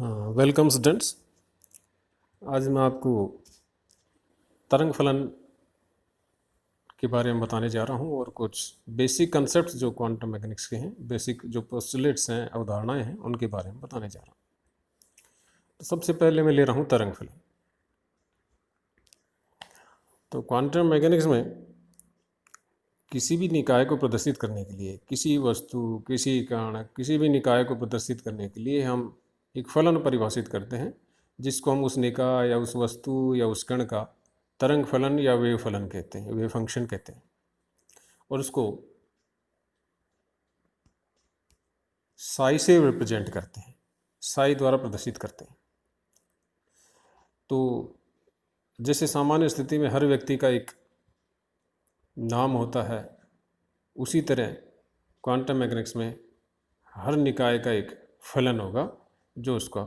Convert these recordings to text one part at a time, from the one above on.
हाँ, welcome students. आज मैं आपको तरंग फलन के बारे में बताने जा रहा हूँ और कुछ बेसिक कंसेप्ट्स जो क्वांटम मैकेनिक्स के हैं, बेसिक जो पोस्टुलेट्स हैं, अवधारणाएं हैं, उनके बारे में बताने जा रहा हूँ। तो सबसे पहले मैं ले रहा हूँ तरंग फलन। तो क्वांटम मैकेनिक्स में किसी भी निकाय को प्रदर्शित करने के लिए, किसी वस्तु, किसी कण, किसी भी निकाय को प्रदर्शित करने के लिए हम एक फलन परिभाषित करते हैं, जिसको हम उस निकाय या उस वस्तु या उस कण का तरंग फलन या वेव फलन कहते हैं, वेव फंक्शन कहते हैं, और उसको साई से रिप्रेजेंट करते हैं, साई द्वारा प्रदर्शित करते हैं। तो जैसे सामान्य स्थिति में हर व्यक्ति का एक नाम होता है, उसी तरह क्वांटम मैकेनिक्स में हर निकाय का एक फलन होगा जो उसका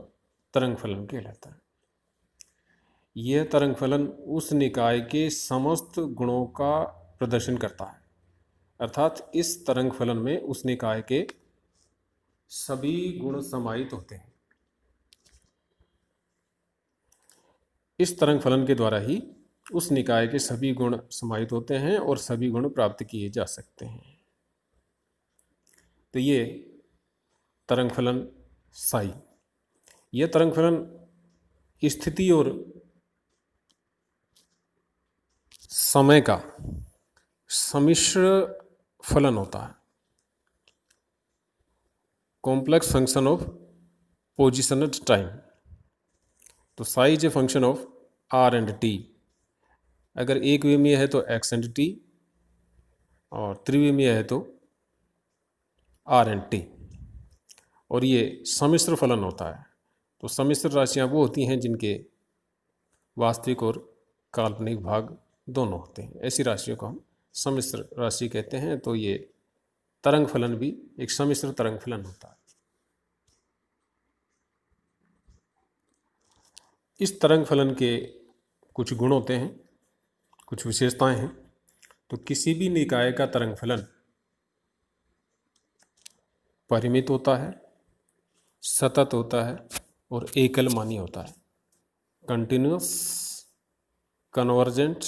तरंग फलन कहलाता है। यह तरंग फलन उस निकाय के समस्त गुणों का प्रदर्शन करता है, अर्थात इस तरंग फलन में उस निकाय के सभी गुण समाहित होते हैं। इस तरंग फलन के द्वारा ही उस निकाय के सभी गुण समाहित होते हैं और सभी गुण प्राप्त किए जा सकते हैं। तो ये तरंग फलन साई, यह तरंग फलन स्थिति और समय का सम्मिश्र फलन होता है, complex function of position at time. तो psi is a function of r and t. अगर एक विमीय है तो एक्स एंड टी, और त्रिविमीय है तो आर एंड टी, और ये सम्मिश्र फलन होता है। तो सम्मिश्र राशियाँ वो होती हैं जिनके वास्तविक और काल्पनिक भाग दोनों होते हैं, ऐसी राशियों को हम सम्मिश्र राशि कहते हैं। तो ये तरंग फलन भी एक सम्मिश्र तरंग फलन होता है। इस तरंग फलन के कुछ गुण होते हैं, कुछ विशेषताएं हैं। तो किसी भी निकाय का तरंग फलन परिमित होता है, सतत होता है और एकल मानी होता है, continuous, convergent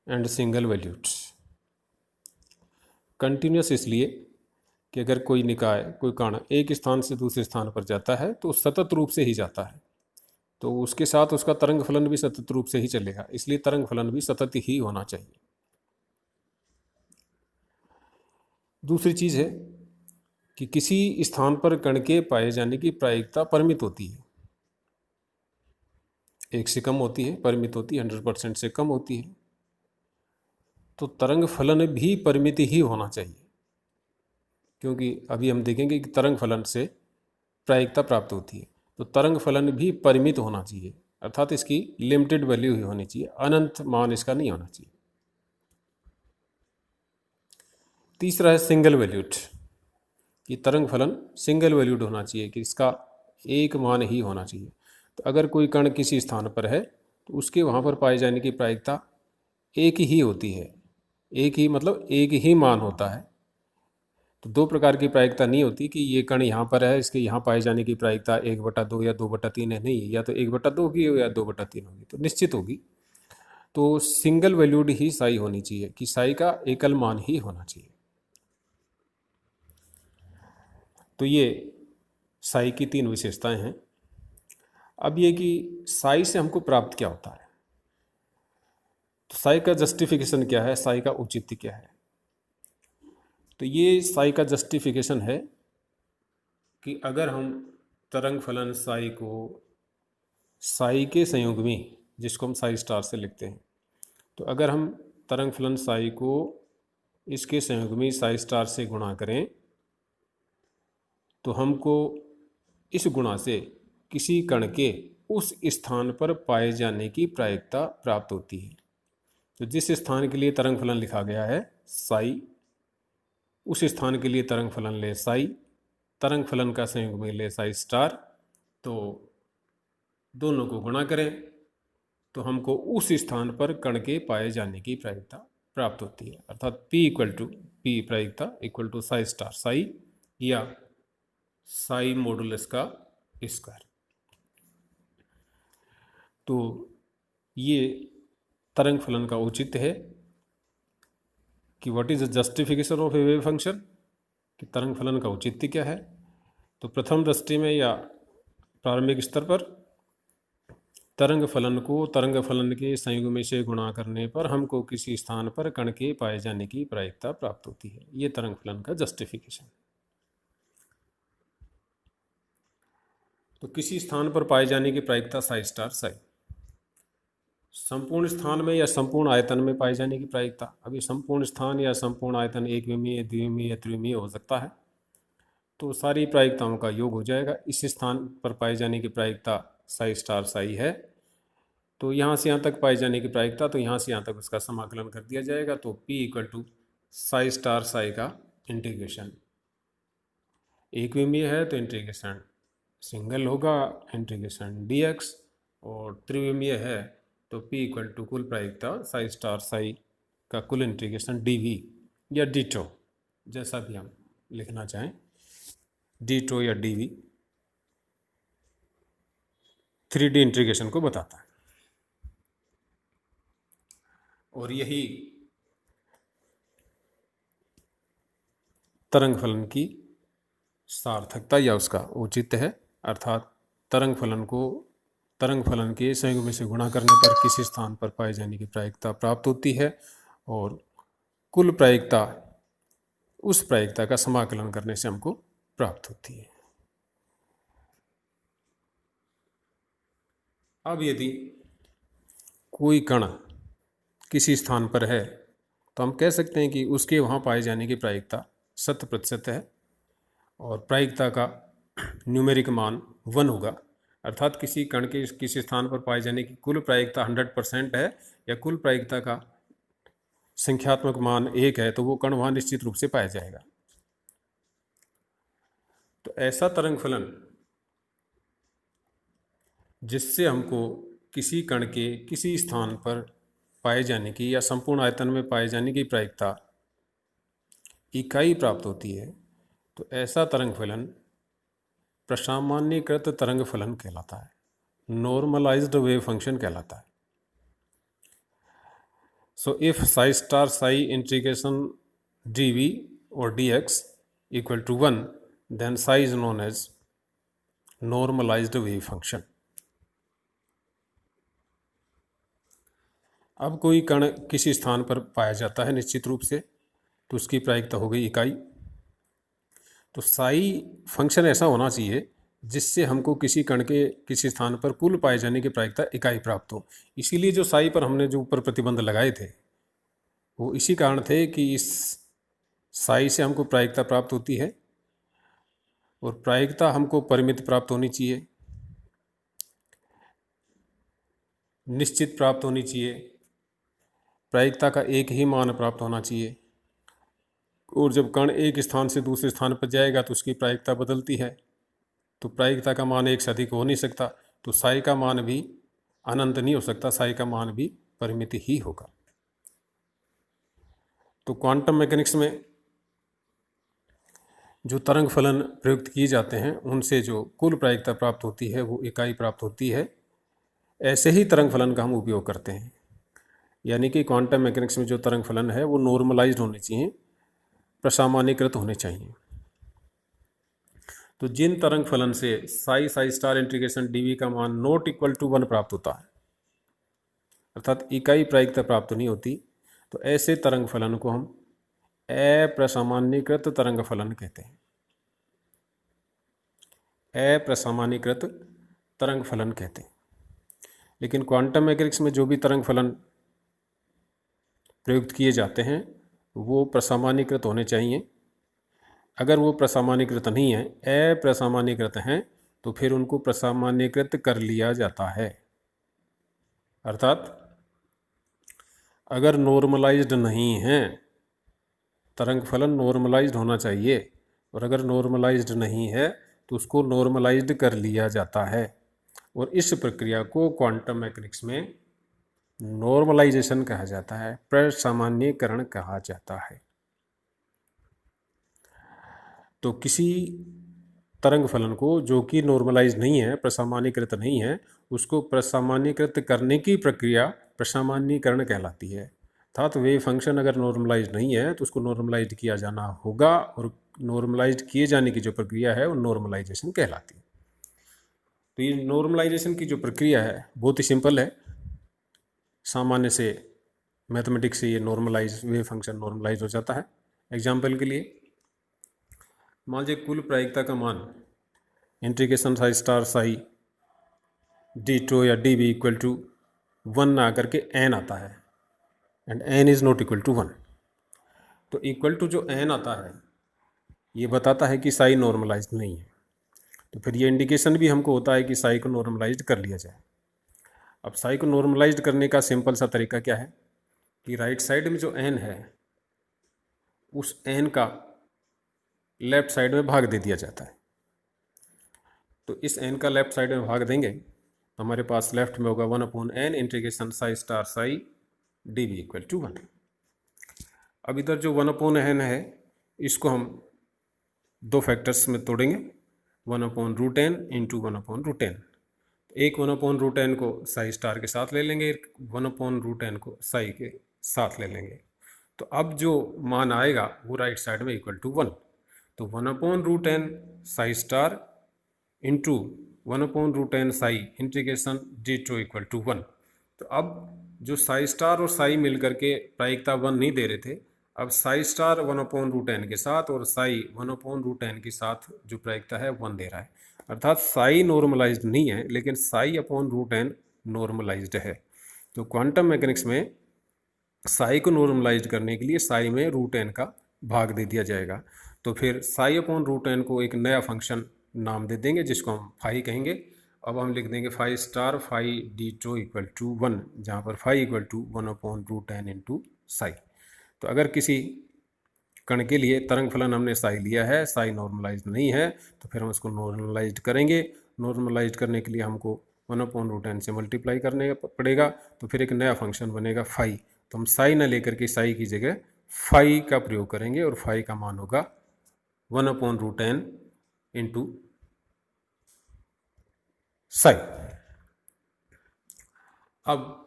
and single valued. Continuous इसलिए कि अगर कोई निकाय, कोई कण एक स्थान से दूसरे स्थान पर जाता है तो सतत रूप से ही जाता है, तो उसके साथ उसका तरंग फलन भी सतत रूप से ही चलेगा, इसलिए तरंग फलन भी सतत ही होना चाहिए। दूसरी चीज़ है कि किसी स्थान पर कण के पाए जाने की प्रायिकता परिमित होती है, एक से कम होती है, परिमित होती है, 100% से कम होती है। तो तरंग फलन भी परिमित ही होना चाहिए, क्योंकि अभी हम देखेंगे कि तरंग फलन से प्रायिकता प्राप्त होती है। तो तरंग फलन भी परिमित होना चाहिए, अर्थात इसकी लिमिटेड वैल्यू ही होनी चाहिए, अनंत मान इसका नहीं होना चाहिए। तीसरा है सिंगल वैल्यूड, कि तरंग फलन सिंगल वैल्यूड होना चाहिए, कि इसका एक मान ही होना चाहिए। तो अगर कोई कण किसी स्थान पर है तो उसके वहाँ पर पाए जाने की प्रायिकता एक ही होती है, एक ही मतलब एक ही मान होता है। तो दो प्रकार की प्रायिकता नहीं होती कि ये कण यहाँ पर है, इसके यहाँ पाए जाने की प्रायिकता 1/2 या 2/3 है, नहीं, या तो 1/2 होगी या 2/3 होगी, तो निश्चित होगी। तो सिंगल वैल्यूड ही साई होनी चाहिए, कि साई का एकल मान ही होना चाहिए। तो ये साई की 3 विशेषताएं हैं। अब ये कि साई से हमको प्राप्त क्या होता है, तो साई का जस्टिफिकेशन क्या है, साई का औचित्य क्या है। तो ये साई का जस्टिफिकेशन है कि अगर हम तरंग फलन साई को साई के संयुग्मी, जिसको हम साई स्टार से लिखते हैं, तो अगर हम तरंग फलन साई को इसके संयुग्मी साई स्टार से गुणा करें तो हमको इस गुणा से किसी कण के उस स्थान पर पाए जाने की प्रायिकता प्राप्त होती है। तो जिस स्थान के लिए तरंग फलन लिखा गया है साई, उस स्थान के लिए तरंग फलन ले साई, तरंग फलन का संयुग्मी ले साई स्टार, तो दोनों को गुणा करें तो हमको उस स्थान पर कण के पाए जाने की प्रायिकता प्राप्त होती है, अर्थात P प्रायिकता equal to psi star psi, या साई मॉडुलस का स्क्वायर। तो ये तरंग फलन का औचित्य है कि what is the justification of A wave function, कि तरंग फलन का औचित्य क्या है। तो प्रथम दृष्टि में या प्रारंभिक स्तर पर तरंग फलन को तरंग फलन के संयुग्म से गुणा करने पर हमको किसी स्थान पर कण के पाए जाने की प्रायिकता प्राप्त होती है। ये तरंग फलन का जस्टिफिकेशन। तो किसी स्थान पर पाए जाने की प्रायिकता साई स्टार साई, संपूर्ण स्थान में या संपूर्ण आयतन में पाए जाने की प्रायिकता। अभी संपूर्ण स्थान या संपूर्ण आयतन एक विमीय, द्विविमीय या त्रिविमीय हो सकता है, तो सारी प्रायिकताओं का योग हो जाएगा। इस स्थान पर पाए जाने की प्रायिकता साई स्टार साई है, तो यहाँ से यहाँ तक पाए जाने की प्रायिकता, तो यहाँ से यहाँ तक उसका समाकलन कर दिया जाएगा। तो P equal to psi star psi का इंटीग्रेशन, एक विमीय है तो इंटीग्रेशन सिंगल होगा इंटीग्रेशन dx, और त्रिविमीय है तो P इक्वल टू कुल प्रायिकता साई स्टार साई का कुल इंटीग्रेशन dv या dτ, जैसा भी हम लिखना चाहें, dτ या dv 3D इंटीग्रेशन को बताता है। और यही तरंग फलन की सार्थकता या उसका औचित्य है, अर्थात तरंग फलन के संयुग्म से गुणा करने पर किसी स्थान पर पाए जाने की प्रायिकता प्राप्त होती है, और कुल प्रायिकता उस प्रायिकता का समाकलन करने से हमको प्राप्त होती है। अब यदि कोई कण किसी स्थान पर है तो हम कह सकते हैं कि उसके वहाँ पाए जाने की प्रायिकता 100% है, और प्रायिकता का न्यूमेरिक मान 1 होगा। अर्थात किसी कण के किसी स्थान पर पाए जाने की कुल प्रायिकता 100% है, या कुल प्रायिकता का संख्यात्मक मान 1 है, तो वो कण वहाँ निश्चित रूप से पाया जाएगा। तो ऐसा तरंग फलन जिससे हमको किसी कण के किसी स्थान पर पाए जाने की या संपूर्ण आयतन में पाए जाने की प्रायिकता इकाई प्राप्त होती है, तो ऐसा तरंग फलन प्रसामान्यीकृत तरंग फलन कहलाता है, नॉर्मलाइज्ड वेव फंक्शन कहलाता है। So if psi star psi integration dv और dx equal to 1, then psi is known as normalised wave function. अब कोई कण किसी स्थान पर पाया जाता है निश्चित रूप से, तो उसकी प्रायिकता हो गई इकाई। तो साई फंक्शन ऐसा होना चाहिए जिससे हमको किसी कण के किसी स्थान पर कुल पाए जाने की प्रायिकता इकाई प्राप्त हो। इसीलिए जो साई पर हमने जो ऊपर प्रतिबंध लगाए थे वो इसी कारण थे कि इस साई से हमको प्रायिकता प्राप्त होती है, और प्रायिकता हमको परिमित प्राप्त होनी चाहिए, निश्चित प्राप्त होनी चाहिए, प्रायिकता का एक ही मान प्राप्त होना चाहिए। और जब कण एक स्थान से दूसरे स्थान पर जाएगा तो उसकी प्रायिकता बदलती है, तो प्रायिकता का मान एक से अधिक हो नहीं सकता, तो साई का मान भी अनंत नहीं हो सकता, साई का मान भी परिमित ही होगा। तो क्वांटम मैकेनिक्स में जो तरंग फलन प्रयुक्त किए जाते हैं उनसे जो कुल प्रायिकता प्राप्त होती है वो इकाई प्राप्त होती है। ऐसे ही तरंग फलन का हम उपयोग करते हैं, यानी कि क्वांटम मैकेनिक्स में जो तरंग फलन है वो नॉर्मलाइज्ड होने चाहिए, प्रसामान्यीकृत होने चाहिए। तो जिन तरंग फलन से Sai Sai star integration dv का मान नॉट इक्वल टू 1 प्राप्त होता है, अर्थात इकाई प्रायिकता प्राप्त नहीं होती, तो ऐसे तरंग फलन को हम अप्रसामान्यीकृत तरंग फलन कहते हैं। अप्रसामान्यीकृत तरंग फलन कहते हैं। लेकिन क्वांटम मैकेनिक्स में जो भी तरंग फलन प्रयुक्त किए जाते हैं वो प्रसामान्यीकृत होने चाहिए। अगर वो प्रसामान्यीकृत नहीं है, अप्रसामान्यीकृत हैं, तो फिर उनको प्रसामान्यीकृत कर लिया जाता है। अर्थात अगर नॉर्मलाइज्ड नहीं है, तरंग फलन नॉर्मलाइज्ड होना चाहिए, और अगर नॉर्मलाइज्ड नहीं है तो उसको नॉर्मलाइज्ड कर लिया जाता है, और इस प्रक्रिया को क्वांटम मैकेनिक्स में नॉर्मलाइजेशन कहा जाता है, प्रसामान्यीकरण कहा जाता है। तो किसी तरंग फलन को, जो कि नॉर्मलाइज नहीं है, प्रसामान्यीकृत नहीं है, उसको प्रसामान्यीकृत करने की प्रक्रिया प्रसामान्यीकरण कहलाती है। अर्थात वेव फंक्शन अगर नॉर्मलाइज नहीं है तो उसको नॉर्मलाइज किया जाना होगा, और नॉर्मलाइज किए जाने की जो प्रक्रिया है वो नॉर्मलाइजेशन कहलाती है। तो ये नॉर्मलाइजेशन की जो प्रक्रिया है बहुत ही सिंपल है। सामान्य से मैथमेटिक्स से ये नॉर्मलाइज वेव फंक्शन नॉर्मलाइज हो जाता है। एग्जाम्पल के लिए मान लीजिए कुल प्रायिकता का मान integration psi star psi d tau या डी बी इक्वल टू 1 ना आकर के n आता है, and n is not equal to 1। तो इक्वल टू जो n आता है ये बताता है कि साई नॉर्मलाइज नहीं है। तो फिर ये इंडिकेशन भी हमको होता है कि साई को नॉर्मलाइज कर लिया जाए। अब साई को नॉर्मलाइज करने का सिंपल सा तरीका क्या है कि राइट साइड में जो n है उस n का लेफ्ट साइड में भाग दे दिया जाता है। तो इस n का लेफ्ट साइड में भाग देंगे तो हमारे पास लेफ्ट में होगा 1/n integration psi star psi d v equal to 1। अब इधर जो 1/n है इसको हम दो फैक्टर्स में तोड़ेंगे, 1/√n इंटू 1/√n। एक 1/√n को साई स्टार के साथ ले लेंगे, एक 1/√n को साई के साथ ले लेंगे। तो अब जो मान आएगा वो राइट साइड में इक्वल टू 1। तो 1/√n psi star into 1/√n psi integration d tau equal to 1। तो अब जो साई स्टार और साई मिल करके प्रायिकता 1 नहीं दे रहे थे, अब साई स्टार 1/√n के साथ और साई 1/√n के साथ जो प्रायिकता है 1 दे रहा है। अर्थात साई नॉर्मलाइज्ड नहीं है लेकिन साई अपॉन√n नॉर्मलाइज्ड है। तो क्वांटम मैकेनिक्स में साई को नॉर्मलाइज करने के लिए साई में √n का भाग दे दिया जाएगा। तो फिर साई अपॉन√n को एक नया फंक्शन नाम दे देंगे जिसको हम फाई कहेंगे। अब हम लिख देंगे phi star phi d tau equal to 1, जहाँ पर phi equal to 1/√n into psi. तो अगर किसी कण के लिए तरंग फलन हमने साई लिया है, साई नॉर्मलाइज नहीं है, तो फिर हम उसको नॉर्मलाइज करेंगे। नॉर्मलाइज करने के लिए हमको 1/√n से मल्टीप्लाई करने पड़ेगा, तो फिर एक नया फंक्शन बनेगा फाई। तो हम साई न लेकर के साई की जगह फाई का प्रयोग करेंगे और फाई का मान होगा 1/√n इंटू साई। अब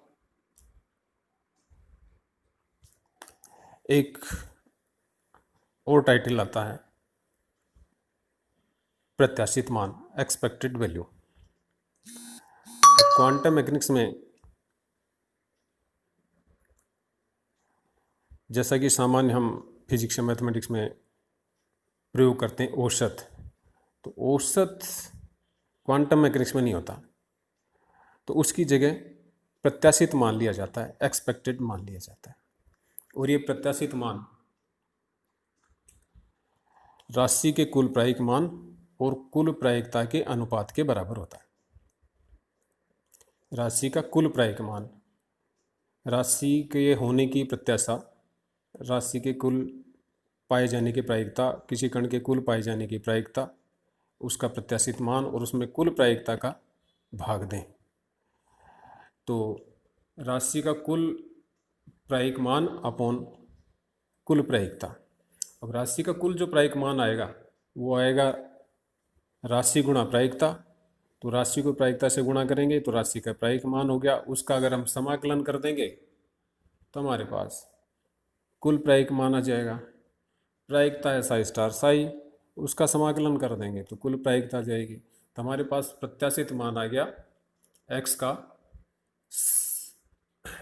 एक और टाइटल आता है प्रत्याशित मान, एक्सपेक्टेड वैल्यू। क्वांटम मैकेनिक्स में जैसा कि सामान्य हम फिजिक्स या मैथमेटिक्स में प्रयोग करते हैं औसत, तो औसत क्वांटम मैकेनिक्स में नहीं होता। तो उसकी जगह प्रत्याशित मान लिया जाता है, एक्सपेक्टेड मान लिया जाता है। और ये प्रत्याशित मान राशि के कुल प्रायिक मान और कुल प्रायिकता के अनुपात के बराबर होता है। राशि का कुल प्रायिक मान, राशि के होने की प्रत्याशा, राशि के कुल पाए जाने की प्रायिकता, किसी कण के कुल पाए जाने की प्रायिकता, उसका प्रत्याशित मान और उसमें कुल प्रायिकता का भाग दें। तो राशि का कुल प्रायिक मान अपॉन कुल प्रायिकता। अब राशि का कुल जो प्रायिक मान आएगा वो आएगा राशि गुणा प्रायिकता। तो राशि को प्रायिकता से गुणा करेंगे तो राशि का प्रायिक मान हो गया, उसका अगर हम समाकलन कर देंगे तो हमारे पास कुल प्रायिक मान आ जाएगा। प्रायिकता है साई स्टार साई, उसका समाकलन कर देंगे तो कुल प्रायिकता आ जाएगी। तो हमारे पास प्रत्याशित मान आ गया x का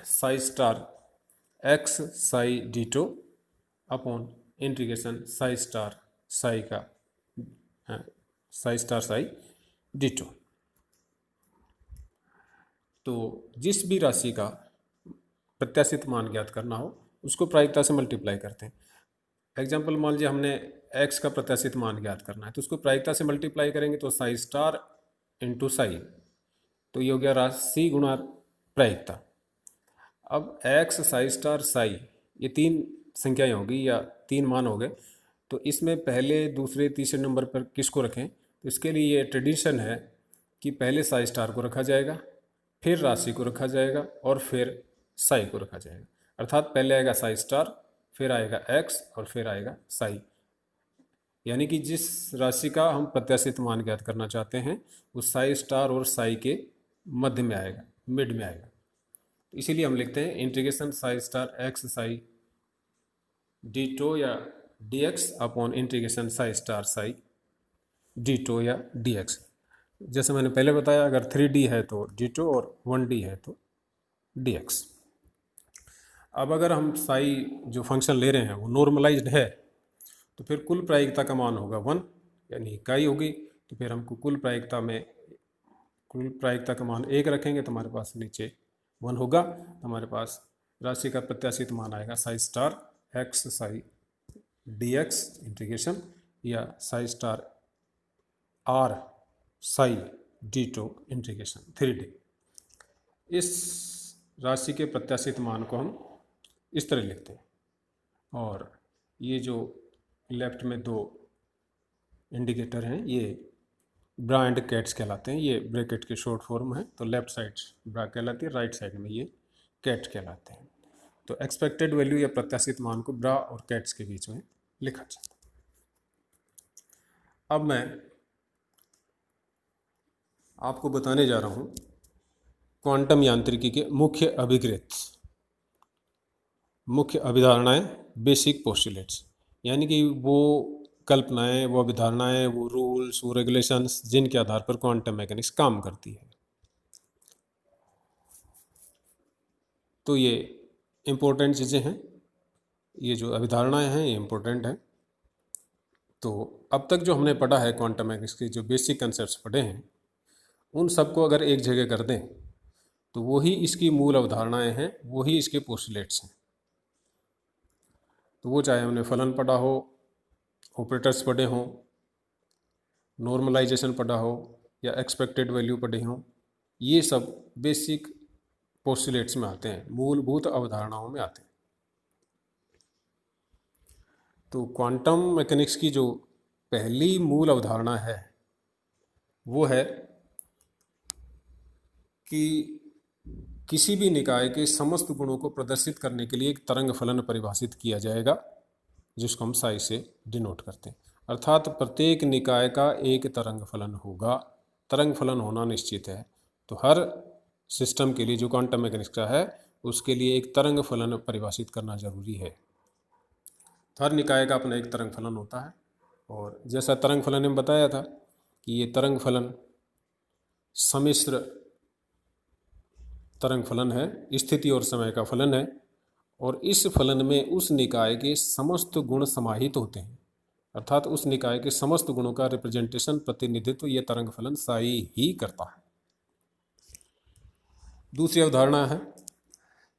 psi star x psi d tau upon integration psi star psi का psi star psi d tau. तो जिस भी राशि का प्रत्याशित मान ज्ञात करना हो उसको प्रायिकता से मल्टीप्लाई करते हैं। एग्जाम्पल मान लीजिए हमने x का प्रत्याशित मान ज्ञात करना है तो उसको प्रायिकता से मल्टीप्लाई करेंगे तो साई स्टार इंटू साई, तो ये हो गया राशि गुणा प्रायिकता। अब x साई स्टार साई ये तीन संख्याएं होगी या तीन मान हो गए, तो इसमें पहले दूसरे तीसरे नंबर पर किसको रखें? तो इसके लिए ये ट्रेडिशन है कि पहले साई स्टार को रखा जाएगा, फिर राशि को रखा जाएगा और फिर साई को रखा जाएगा। अर्थात पहले आएगा साई स्टार, फिर आएगा x और फिर आएगा साई। यानी कि जिस राशि का हम प्रत्याशित मान ज्ञात करना चाहते हैं वो साई स्टार और साई के मध्य में आएगा, मिड में आएगा। इसीलिए हम लिखते हैं integration psi star x psi d tau या d x upon integration psi star psi d tau या डी एक्स। जैसे मैंने पहले बताया, अगर 3D है तो डी टो और 1D है तो डी एक्स। अब अगर हम साई जो फंक्शन ले रहे हैं वो नॉर्मलाइज्ड है तो फिर कुल प्रायिकता का मान होगा 1, यानी इकाई होगी। तो फिर हमको कुल प्रायिकता का मान 1 रखेंगे तो हमारे पास नीचे 1 होगा। तो हमारे पास राशि का प्रत्याशित मान आएगा psi star x psi d x integration या psi star r psi d tau integration 3D। इस राशि के प्रत्याशित मान को हम इस तरह लिखते हैं। और ये जो लेफ्ट में 2 इंडिकेटर हैं ये ब्रा एंड कैट्स कहलाते हैं। ये ब्रैकेट के शॉर्ट फॉर्म है, तो लेफ्ट साइड ब्रा कहलाती है, राइट साइड में ये कैट कहलाते हैं। तो एक्सपेक्टेड वैल्यू या प्रत्याशित मान को ब्रा और कैट्स के बीच में लिखा जाता है। अब मैं आपको बताने जा रहा हूँ क्वांटम यांत्रिकी के मुख्य अभिधारणाएं, बेसिक पोस्टुलेट्स, यानी कि वो कल्पनाएं, वो अभिधारणाएं, वो रूल्स, वो रेगुलेशंस जिनके आधार पर क्वांटम मैकेनिक्स काम करती है। तो ये इम्पोर्टेंट चीज़ें हैं, ये जो अभिधारणाएं हैं ये इम्पोर्टेंट हैं। तो अब तक जो हमने पढ़ा है क्वांटम मैकेनिक्स के जो बेसिक कंसेप्ट्स पढ़े हैं उन सबको अगर एक जगह कर दें तो वही इसकी मूल अवधारणाएं हैं, वही इसके पोस्टुलेट्स हैं। तो वो चाहे हमने फलन पढ़ा हो, ऑपरेटर्स पढ़े हों, नॉर्मलाइजेशन पढ़ा हो या एक्सपेक्टेड वैल्यू पढ़े हों, ये सब बेसिक पोस्टुलेट्स में आते हैं, मूलभूत अवधारणाओं में आते हैं। तो क्वांटम मैकेनिक्स की जो पहली मूल अवधारणा है वो है कि किसी भी निकाय के समस्त गुणों को प्रदर्शित करने के लिए एक तरंग फलन परिभाषित किया जाएगा जिसको हम साई से डिनोट करते हैं। अर्थात प्रत्येक निकाय का एक तरंग फलन होगा। तरंग फलन होना निश्चित है, तो हर सिस्टम के लिए जो क्वांटम मैकेनिक्स का है उसके लिए एक तरंग फलन परिभाषित करना जरूरी है। हर निकाय का अपना एक तरंग फलन होता है, और जैसा तरंग फलन ने बताया था कि ये तरंग फलन सम्मिश्र तरंग फलन है, स्थिति और समय का फलन है, और इस फलन में उस निकाय के समस्त गुण समाहित होते हैं। अर्थात उस निकाय के समस्त गुणों का रिप्रेजेंटेशन, प्रतिनिधित्व ये तरंग फलन साई ही करता है। दूसरी अवधारणा है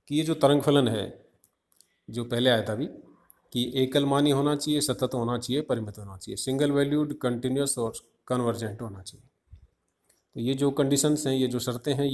कि ये जो तरंग फलन है, जो पहले आया था अभी, कि एकल मानी होना चाहिए, सतत होना चाहिए, परिमित होना चाहिए, सिंगल वैल्यूड, कंटिन्यूस और कन्वर्जेंट होना चाहिए। तो ये जो कंडीशंस हैं, ये जो शर्तें हैं,